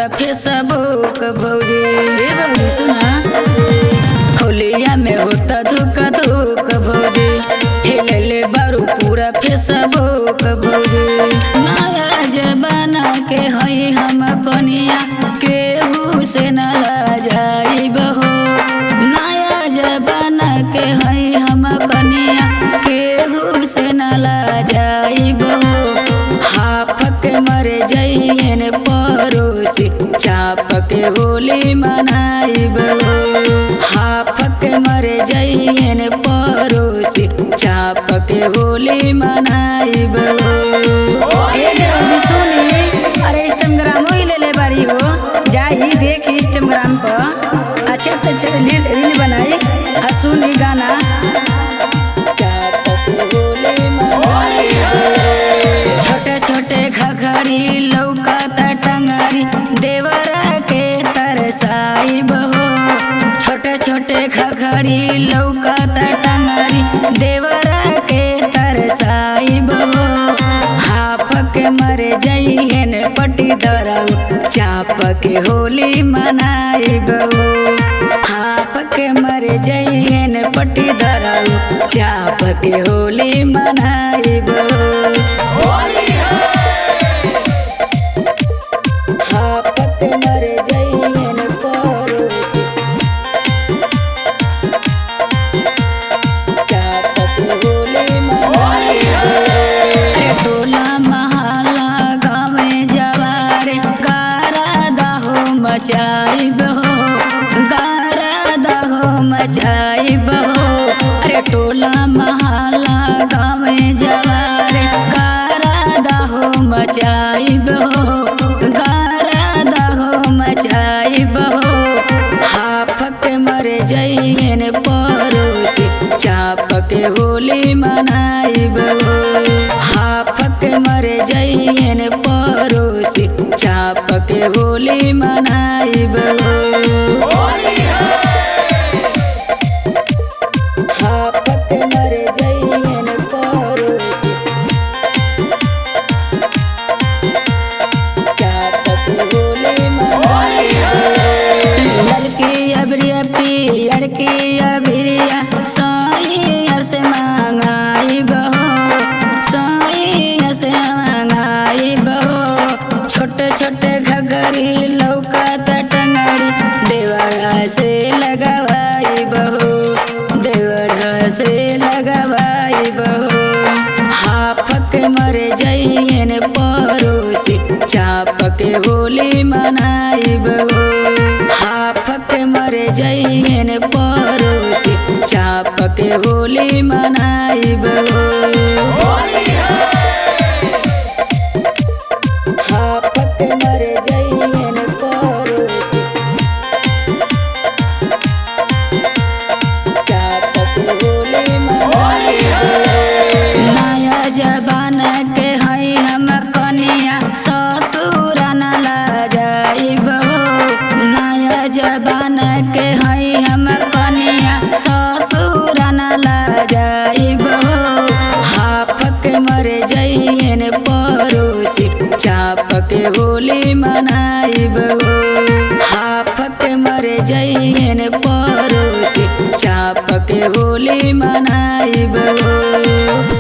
पूरा फेसबुक भौजी भौजी सुना होलिया में होता धुका धुक भौजी हिलले बारू पूरा फेसबुक भौजी नया जमाना के हई हम कनिया केहू से न ला जाइब हो नया जमाना के हई हम कनिया केहू से न ला जाइब हो हाफ के मर जइहन पड़ोसी चाप के होली मनाइब हो हाफ के मर जइहन पड़ोसी चाप के होली मनाइब हो सुनी अरे इंस्टाग्राम ले ले बारी हो जाई देख इंस्टाग्राम पर अच्छे से अच्छे रील बनाई आ सुनी गाना छोटे छोटे घघरी लौकता टंगरी देवरा के तरसाई बहो छोटे छोटे घघरी लौकता टंगरी देवरा के तरसाई बहो हाफ के मर जइहन पटी दरऊ चाप के होली मनाई बहो हाफ के मर जइहन पटी दरऊ चाप के होली मनाई बहो मचाइब हो गारा दहो मचाइब हो अरे टोला महला गाँव जवार गारा दहो मचाइब हो गारा दहो मचाइब हो हाफ के मर जइहन पड़ोसी चाप के होली मनाइब हो हाफ के मर जइहन पड़ोसी चाप के होली मनाइब हो हाफ के मर जइहन पड़ोसी चाप के होली मनाइब हो ललकी अबरिया पियर की अबरिया साइया से मांगाइब हो साइया से मांगाइब हो छोटे छोटे घघरी लौकत टंगरी देवड़ा से लगवाई बहो देवड़ा से लगवाई बहो हाफ के मर जइहन पड़ोसी चाप के होली मनाई बहो हाफ के मर जइहन पड़ोसी चाप के होली मनाई बहो जबाना के हई हम कनिया ससुर न ला जाइब हो नया जबाना के हई हम कनिया ससुर न ला जाइब हो हाफ के मर जइहन पड़ोसी चाप के होली मनाइब हो हाफ के मर जइहन पड़ोसी चाप के होली मनाइब हो।